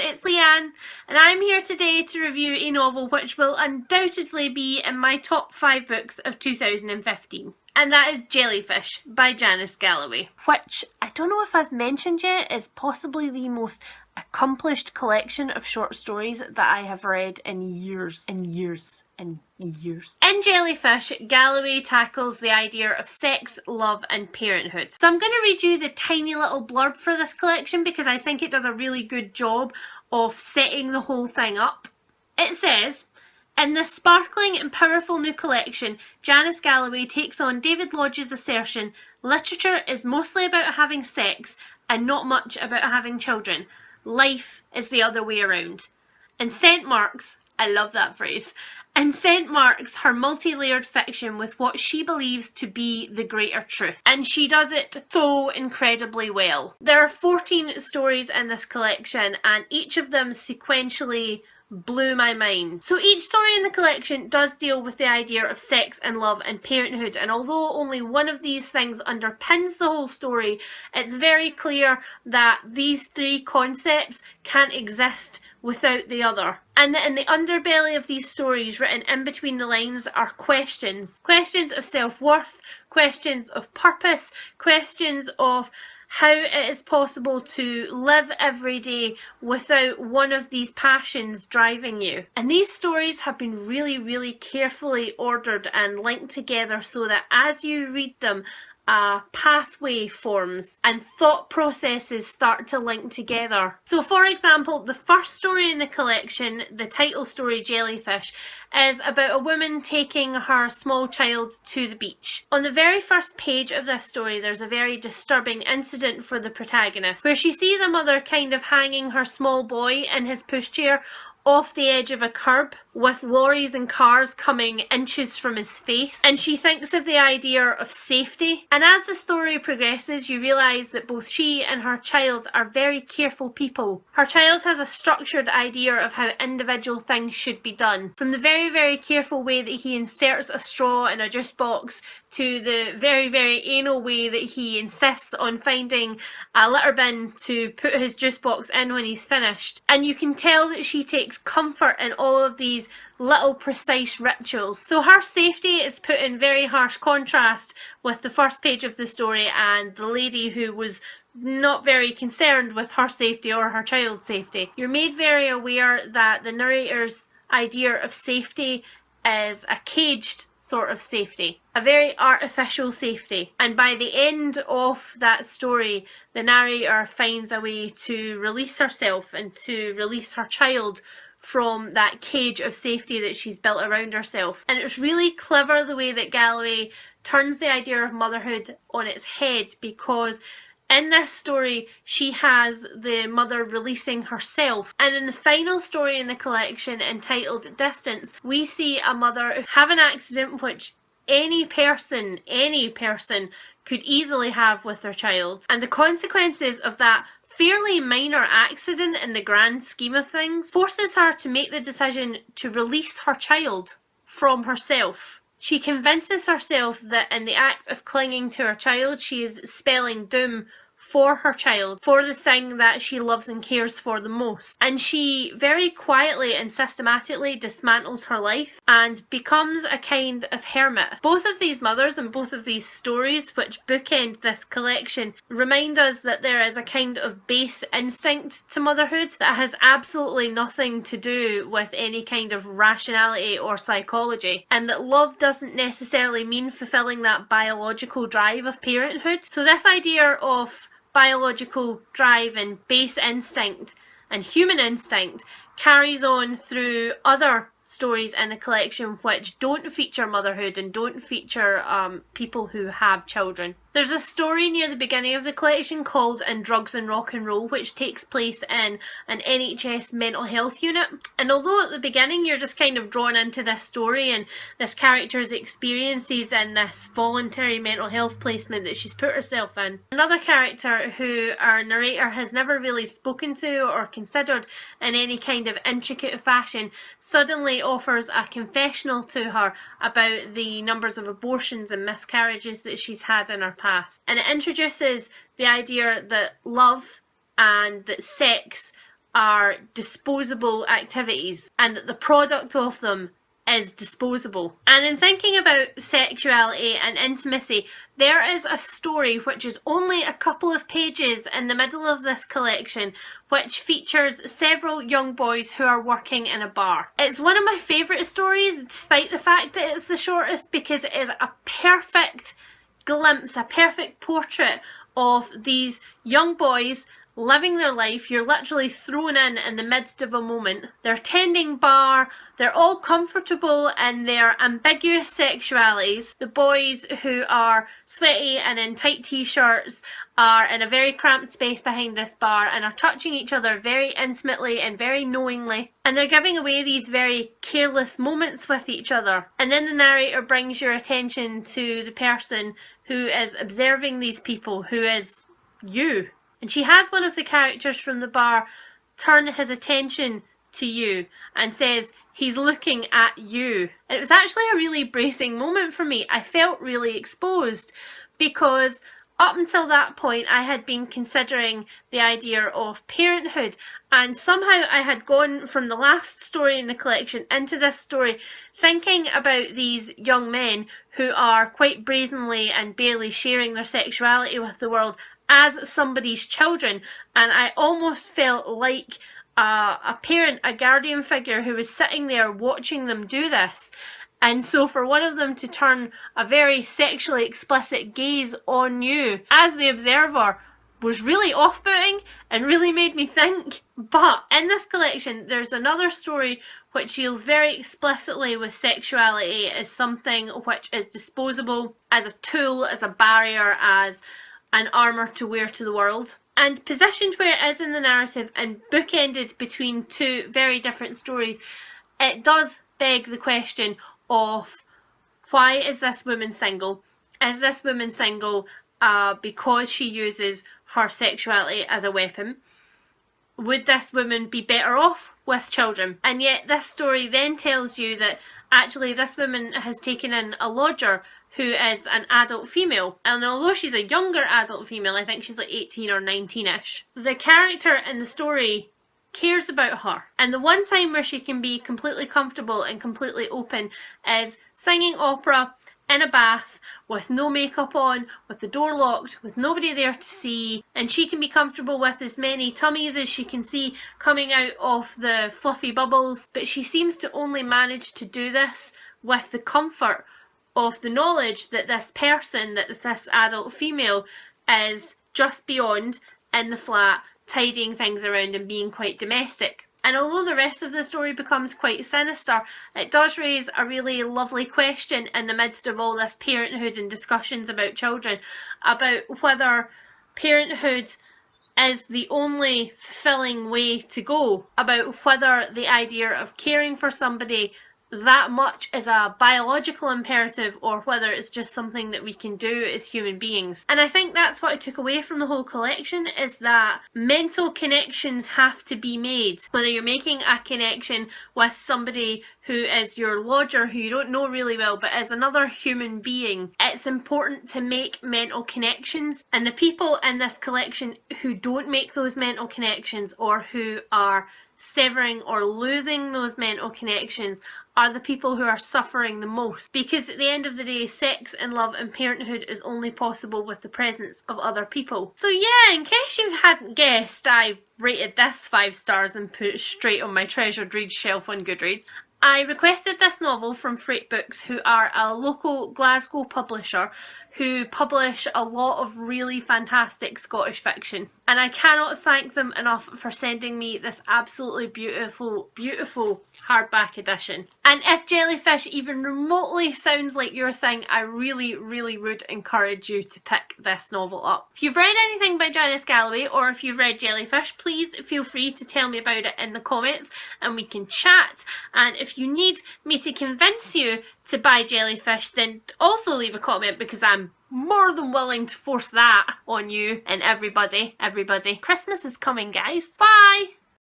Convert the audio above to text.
it's Leanne, and I'm here today to review a novel which will undoubtedly be in my top 5 books of 2015. And that is Jellyfish by Janice Galloway, which I don't know if I've mentioned yet is possibly the most accomplished collection of short stories that I have read in years and years and years. In Jellyfish, Galloway tackles the idea of sex, love and parenthood. So I'm going to read you the tiny little blurb for this collection because I think it does a really good job of setting the whole thing up. It says, in this sparkling and powerful new collection, Janice Galloway takes on David Lodge's assertion, literature is mostly about having sex and not much about having children. Life is the other way around. And St. Mark's, I love that phrase, and St. Mark's her multi-layered fiction with what she believes to be the greater truth. And she does it so incredibly well. There are 14 stories in this collection and each of them sequentially blew my mind. So each story in the collection does deal with the idea of sex and love and parenthood, and although only one of these things underpins the whole story, it's very clear that these three concepts can't exist without the other. And that in the underbelly of these stories, written in between the lines, are questions. Questions of self-worth, questions of purpose, questions of how it is possible to live every day without one of these passions driving you. And these stories have been really carefully ordered and linked together so that as you read them, a pathway forms and thought processes start to link together. So for example, the first story in the collection, the title story Jellyfish, is about a woman taking her small child to the beach. On the very first page of this story, there's a very disturbing incident for the protagonist, where she sees a mother kind of hanging her small boy in his pushchair off the edge of a curb with lorries and cars coming inches from his face, and she thinks of the idea of safety. And as the story progresses, you realise that both she and her child are very careful people. Her child has a structured idea of how individual things should be done, from the very careful way that he inserts a straw in a juice box to the very anal way that he insists on finding a litter bin to put his juice box in when he's finished. And you can tell that she takes comfort in all of these little precise rituals. So her safety is put in very harsh contrast with the first page of the story and the lady who was not very concerned with her safety or her child's safety. You're made very aware that the narrator's idea of safety is a caged sort of safety, a very artificial safety, and by the end of that story the narrator finds a way to release herself and to release her child from that cage of safety that she's built around herself. And it's really clever the way that Galloway turns the idea of motherhood on its head, because in this story she has the mother releasing herself, and in the final story in the collection entitled Distance, we see a mother have an accident which any person could easily have with their child, and the consequences of that fairly minor accident in the grand scheme of things forces her to make the decision to release her child from herself. She convinces herself that in the act of clinging to her child she is spelling doom for her child, for the thing that she loves and cares for the most. And she very quietly and systematically dismantles her life and becomes a kind of hermit. Both of these mothers and both of these stories, which bookend this collection, remind us that there is a kind of base instinct to motherhood that has absolutely nothing to do with any kind of rationality or psychology, and that love doesn't necessarily mean fulfilling that biological drive of parenthood. So this idea of biological drive and base instinct and human instinct carries on through other stories in the collection which don't feature motherhood and don't feature people who have children. There's a story near the beginning of the collection called In Drugs and Rock and Roll, which takes place in an NHS mental health unit. And although at the beginning you're just kind of drawn into this story and this character's experiences in this voluntary mental health placement that she's put herself in, another character who our narrator has never really spoken to or considered in any kind of intricate fashion suddenly offers a confessional to her about the numbers of abortions and miscarriages that she's had in her past. And it introduces the idea that love and that sex are disposable activities and that the product of them is disposable. And in thinking about sexuality and intimacy, there is a story which is only a couple of pages in the middle of this collection which features several young boys who are working in a bar. It's one of my favourite stories despite the fact that it's the shortest, because it is a perfect glimpse, a perfect portrait of these young boys living their life. You're literally thrown in the midst of a moment. They're tending bar, they're all comfortable in their ambiguous sexualities. The boys, who are sweaty and in tight t-shirts, are in a very cramped space behind this bar and are touching each other very intimately and very knowingly, and they're giving away these very careless moments with each other. And then the narrator brings your attention to the person who is observing these people, who is you. And she has one of the characters from the bar turn his attention to you and says, he's looking at you. And it was actually a really bracing moment for me. I felt really exposed, because up until that point I had been considering the idea of parenthood, and somehow I had gone from the last story in the collection into this story thinking about these young men who are quite brazenly and barely sharing their sexuality with the world as somebody's children, and I almost felt like a parent, a guardian figure who was sitting there watching them do this. And so for one of them to turn a very sexually explicit gaze on you as the observer was really off-putting and really made me think. But in this collection there's another story which deals very explicitly with sexuality as something which is disposable, as a tool, as a barrier, as an armour to wear to the world. And positioned where it is in the narrative and bookended between two very different stories, it does beg the question of, why is this woman single? Is this woman single because she uses her sexuality as a weapon? Would this woman be better off with children? And yet this story then tells you that actually this woman has taken in a lodger who is an adult female, and although she's a younger adult female, I think she's like 18 or 19ish, the character in the story cares about her. And the one time where she can be completely comfortable and completely open is singing opera in a bath with no makeup on, with the door locked, with nobody there to see, and she can be comfortable with as many tummies as she can see coming out of the fluffy bubbles, but she seems to only manage to do this with the comfort of the knowledge that this person, that this adult female, is just beyond in the flat, tidying things around and being quite domestic. And although the rest of the story becomes quite sinister, it does raise a really lovely question in the midst of all this parenthood and discussions about children, about whether parenthood is the only fulfilling way to go, about whether the idea of caring for somebody that much is a biological imperative or whether it's just something that we can do as human beings. And I think that's what I took away from the whole collection, is that mental connections have to be made. Whether you're making a connection with somebody who is your lodger who you don't know really well but is another human being, it's important to make mental connections. And the people in this collection who don't make those mental connections, or who are severing or losing those mental connections, are the people who are suffering the most, because at the end of the day, sex and love and parenthood is only possible with the presence of other people. So yeah, in case you hadn't guessed, I rated this 5 stars and put it straight on my treasured read shelf on Goodreads. I requested this novel from Freight Books, who are a local Glasgow publisher who publish a lot of really fantastic Scottish fiction. And I cannot thank them enough for sending me this absolutely beautiful, beautiful hardback edition. And if Jellyfish even remotely sounds like your thing, I really, really would encourage you to pick this novel up. If you've read anything by Janice Galloway, or if you've read Jellyfish, please feel free to tell me about it in the comments and we can chat. And if you need me to convince you to buy Jellyfish, then also leave a comment, because I'm more than willing to force that on you and everybody. Christmas is coming, guys. Bye!